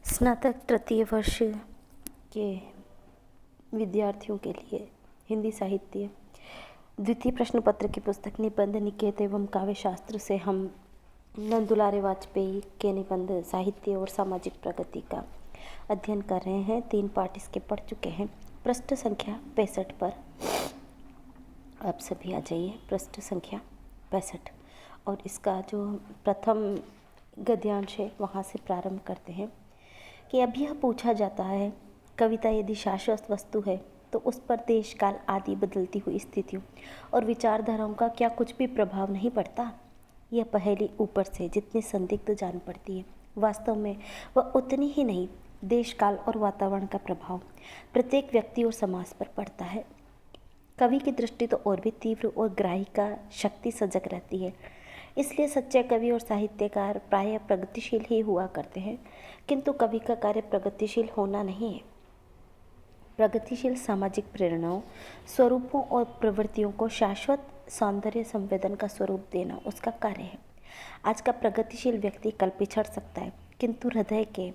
स्नातक तृतीय वर्ष के विद्यार्थियों के लिए हिंदी साहित्य द्वितीय प्रश्न पत्र की पुस्तक निबंध निकेत एवं काव्य शास्त्र से हम नंदुलारे वाजपेयी के निबंध साहित्य और सामाजिक प्रगति का अध्ययन कर रहे हैं। 3 पाठ इसके पढ़ चुके हैं। पृष्ठ संख्या 65 पर आप सभी आ जाइए। पृष्ठ संख्या 65 और इसका जो प्रथम गद्यांश है वहाँ से प्रारंभ करते हैं कि अब यह पूछा जाता है, कविता यदि शाश्वत वस्तु है तो उस पर देश काल आदि बदलती हुई स्थितियों और विचारधाराओं का क्या कुछ भी प्रभाव नहीं पड़ता? यह पहेली ऊपर से जितनी संदिग्ध जान पड़ती है, वास्तव में वह उतनी ही नहीं। देश काल और वातावरण का प्रभाव प्रत्येक व्यक्ति और समाज पर पड़ता है। कवि की दृष्टि तो और भी तीव्र और ग्राहिका शक्ति सजग रहती है। इसलिए सच्चे कवि और साहित्यकार प्रायः प्रगतिशील ही हुआ करते हैं, किंतु कवि का कार्य प्रगतिशील होना नहीं है। प्रगतिशील सामाजिक प्रेरणाओं, स्वरूपों और प्रवृत्तियों को शाश्वत सौंदर्य संवेदन का स्वरूप देना उसका कार्य है। आज का प्रगतिशील व्यक्ति कल पिछड़ सकता है, किंतु हृदय के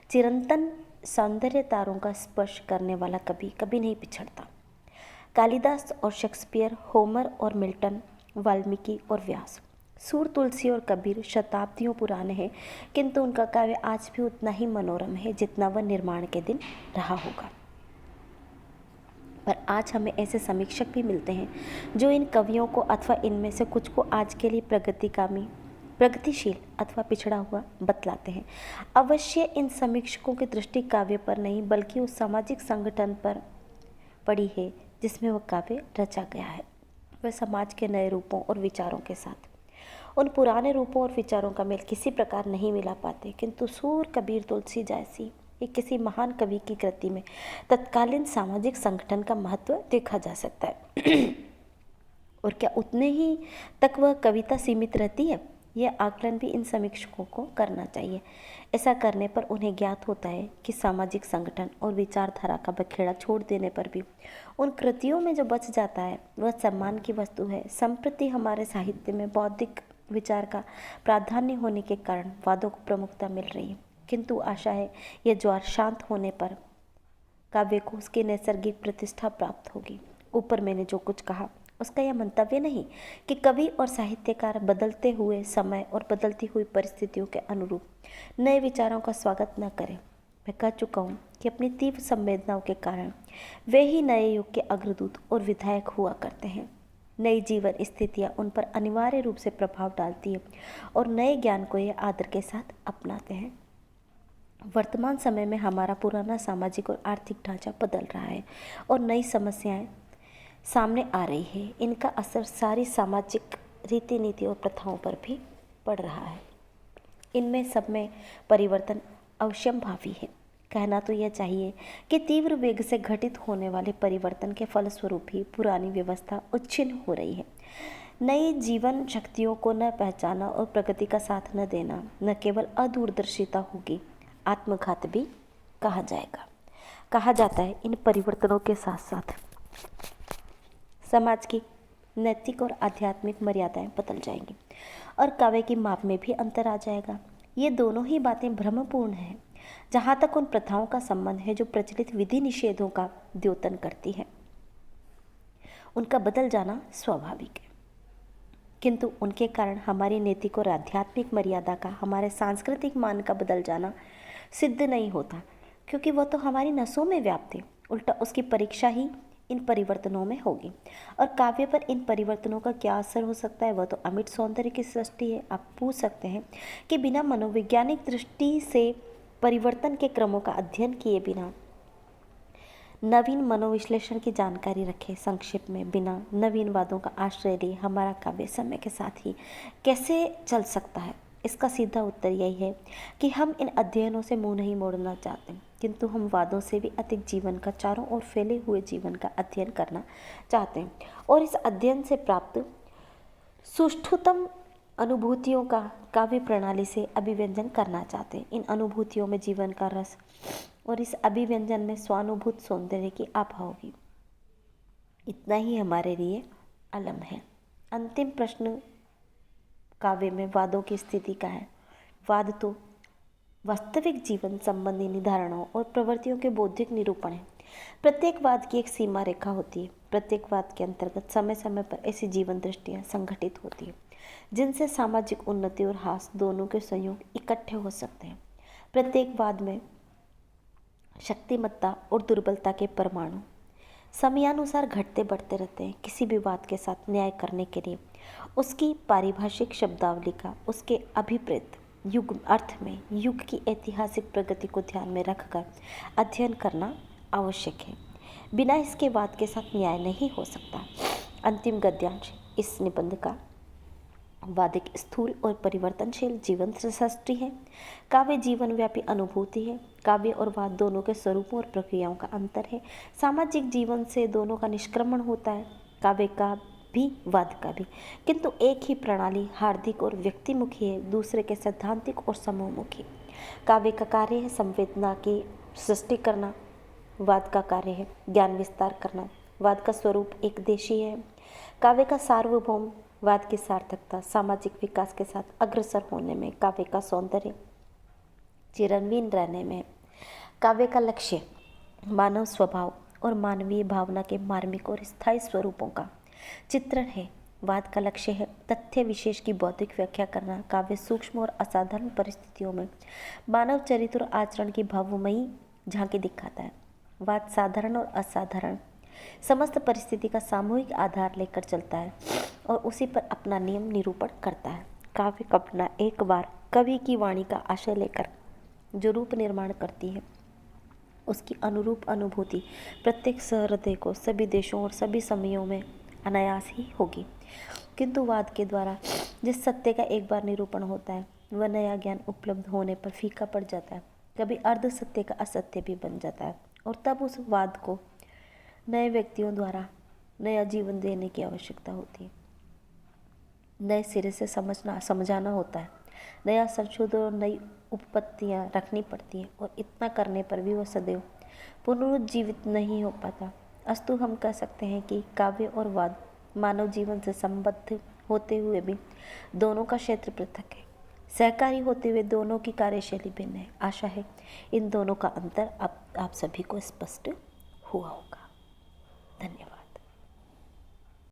चिरंतन सौंदर्य तारों का स्पर्श करने वाला कभी कभी नहीं पिछड़ता। कालिदास और शेक्सपियर, होमर और मिल्टन, वाल्मीकि और व्यास, सूर, तुलसी और कबीर शताब्दियों पुराने हैं, किंतु उनका काव्य आज भी उतना ही मनोरम है जितना वह निर्माण के दिन रहा होगा। पर आज हमें ऐसे समीक्षक भी मिलते हैं जो इन कवियों को अथवा इनमें से कुछ को आज के लिए प्रगतिगामी, प्रगतिशील अथवा पिछड़ा हुआ बतलाते हैं। अवश्य इन समीक्षकों की दृष्टि काव्य पर नहीं बल्कि उस सामाजिक संगठन पर पड़ी है जिसमें वह काव्य रचा गया है। वह समाज के नए रूपों और विचारों के साथ उन पुराने रूपों और विचारों का मेल किसी प्रकार नहीं मिला पाते, किंतु सूर, कबीर, तुलसी जैसी ये किसी महान कवि की कृति में तत्कालीन सामाजिक संगठन का महत्व देखा जा सकता है। और क्या उतने ही तक वह कविता सीमित रहती है? यह आकलन भी इन समीक्षकों को करना चाहिए। ऐसा करने पर उन्हें ज्ञात होता है कि सामाजिक संगठन और विचारधारा का बखेड़ा छोड़ देने पर भी उन कृतियों में जो बच जाता है वह सम्मान की वस्तु है। संप्रति हमारे साहित्य में बौद्धिक विचार का प्राधान्य होने के कारण वादों को प्रमुखता मिल रही है, किंतु आशा है यह ज्वार शांत होने पर काव्य को उसकी नैसर्गिक प्रतिष्ठा प्राप्त होगी। ऊपर मैंने जो कुछ कहा उसका यह मंतव्य नहीं कि कवि और साहित्यकार बदलते हुए समय और बदलती हुई परिस्थितियों के अनुरूप नए विचारों का स्वागत न करें। मैं कह चुका हूँ कि अपनी तीव्र संवेदनाओं के कारण वे ही नए युग के अग्रदूत और विधायक हुआ करते हैं। नई जीवन स्थितियाँ उन पर अनिवार्य रूप से प्रभाव डालती है और नए ज्ञान को ये आदर के साथ अपनाते हैं। वर्तमान समय में हमारा पुराना सामाजिक और आर्थिक ढांचा बदल रहा है और नई समस्याएं सामने आ रही है। इनका असर सारी सामाजिक रीति नीति और प्रथाओं पर भी पड़ रहा है। इनमें सब में परिवर्तन अवश्यंभावी है। कहना तो यह चाहिए कि तीव्र वेग से घटित होने वाले परिवर्तन के फलस्वरूप ही पुरानी व्यवस्था उच्छिन्न हो रही है। नई जीवन शक्तियों को न पहचाना और प्रगति का साथ न देना न केवल अदूरदर्शिता होगी, आत्मघात भी कहा जाएगा। कहा जाता है इन परिवर्तनों के साथ साथ समाज की नैतिक और आध्यात्मिक मर्यादाएं बदल जाएंगी और काव्य की माप में भी अंतर आ जाएगा। ये दोनों ही बातें भ्रमपूर्ण हैं जहाँ तक उन प्रथाओं का संबंध है जो प्रचलित विधि निषेधों का द्योतन करती है। उनका बदल जाना स्वाभाविक है, किंतु उनके कारण हमारी नैतिक और आध्यात्मिक मर्यादा का, हमारे सांस्कृतिक मान का बदल जाना सिद्ध नहीं होता, क्योंकि वह तो हमारी नसों में व्याप्त है। उल्टा उसकी परीक्षा ही इन परिवर्तनों में होगी। और काव्य पर इन परिवर्तनों का क्या असर हो सकता है? वह तो अमिट सौंदर्य की सृष्टि है। आप पूछ सकते हैं कि बिना मनोवैज्ञानिक दृष्टि से परिवर्तन के क्रमों का अध्ययन किए बिना, नवीन मनोविश्लेषण की जानकारी रखे, संक्षेप में बिना नवीन वादों का आश्रय लिए हमारा काव्य समय के साथ ही कैसे चल सकता है? इसका सीधा उत्तर यही है कि हम इन अध्ययनों से मुंह नहीं मोड़ना चाहते, किंतु हम वादों से भी अधिक जीवन का, चारों ओर फैले हुए जीवन का अध्ययन करना चाहते हैं और इस अध्ययन से प्राप्त सुष्ठुतम अनुभूतियों का काव्य प्रणाली से अभिव्यंजन करना चाहते हैं। इन अनुभूतियों में जीवन का रस और इस अभिव्यंजन में स्वानुभूत सौंदर्य की आभा होगी। इतना ही हमारे लिए अलम है। अंतिम प्रश्न काव्य में वादों की स्थिति का है। वाद तो वास्तविक जीवन संबंधी निर्धारणों और प्रवृत्तियों के बौद्धिक निरूपण है। प्रत्येक वाद की एक सीमा रेखा होती है। प्रत्येक वाद के अंतर्गत समय समय पर ऐसी जीवन दृष्टियां संगठित होती है जिनसे सामाजिक उन्नति और ह्रास दोनों के संयोग इकट्ठे हो सकते हैं। प्रत्येक वाद में शक्तिमत्ता और दुर्बलता के परमाणु समयानुसार घटते बढ़ते रहते हैं। किसी भी बात के साथ न्याय करने के लिए उसकी पारिभाषिक शब्दावली का उसके अभिप्रेत युग अर्थ में युग की ऐतिहासिक प्रगति को ध्यान में रखकर अध्ययन करना आवश्यक है। बिना इसके वाद के साथ न्याय नहीं हो सकता। अंतिम गद्यांश इस निबंध का वाद एक स्थूल और परिवर्तनशील जीवन सृष्टि है। काव्य जीवन व्यापी अनुभूति है। काव्य और वाद दोनों के स्वरूपों और प्रक्रियाओं का अंतर है। सामाजिक जीवन से दोनों का निष्क्रमण होता है, काव्य का भी वाद का भी, किंतु एक ही प्रणाली हार्दिक और व्यक्तिमुखी है, दूसरे के सैद्धांतिक और समूहमुखी। काव्य का कार्य है संवेदना की सृष्टि करना, वाद का कार्य है ज्ञान विस्तार करना। वाद का स्वरूप एक देशी है। काव्य का सार्वभौम, वाद की सार्थकता, सामाजिक विकास के साथ अग्रसर होने में, काव्य का सौंदर्य चिरंजीन रहने में। काव्य का लक्ष्य मानव स्वभाव और मानवीय भावना के मार्मिक और स्थायी स्वरूपों का चित्रण है। वाद का लक्ष्य है तथ्य विशेष की बौद्धिक व्याख्या करना। काव्य सूक्ष्म और असाधारण परिस्थितियों में मानव चरित्र और आचरण की भावमयी झांकी दिखाता है। वाद साधारण और असाधारण समस्त परिस्थिति का सामूहिक आधार लेकर चलता है और उसी पर अपना नियम निरूपण करता है। काव्य कल्पना एक बार कवि की वाणी का आशय लेकर जो रूप निर्माण करती है, उसकी अनुरूप अनुभूति प्रत्येक सहृदय को सभी देशों और सभी समयों में अनायास ही होगी। किंतु वाद के द्वारा जिस सत्य का एक बार निरूपण होता है वह नया ज्ञान उपलब्ध होने पर फीका पड़ जाता है, कभी अर्ध सत्य का असत्य भी बन जाता है, और तब उस वाद को नए व्यक्तियों द्वारा नया जीवन देने की आवश्यकता होती है। नए सिरे से समझाना होता है, नया संशोधन और नई उपपत्तियाँ रखनी पड़ती हैं, और इतना करने पर भी वह सदैव पुनरुज्जीवित नहीं हो पाता। अस्तु हम कह सकते हैं कि काव्य और वाद मानव जीवन से संबद्ध होते हुए भी दोनों का क्षेत्र पृथक है। सहकारी होते हुए दोनों की कार्यशैली भिन्न है। आशा है इन दोनों का अंतर आप सभी को स्पष्ट हुआ होगा। धन्यवाद।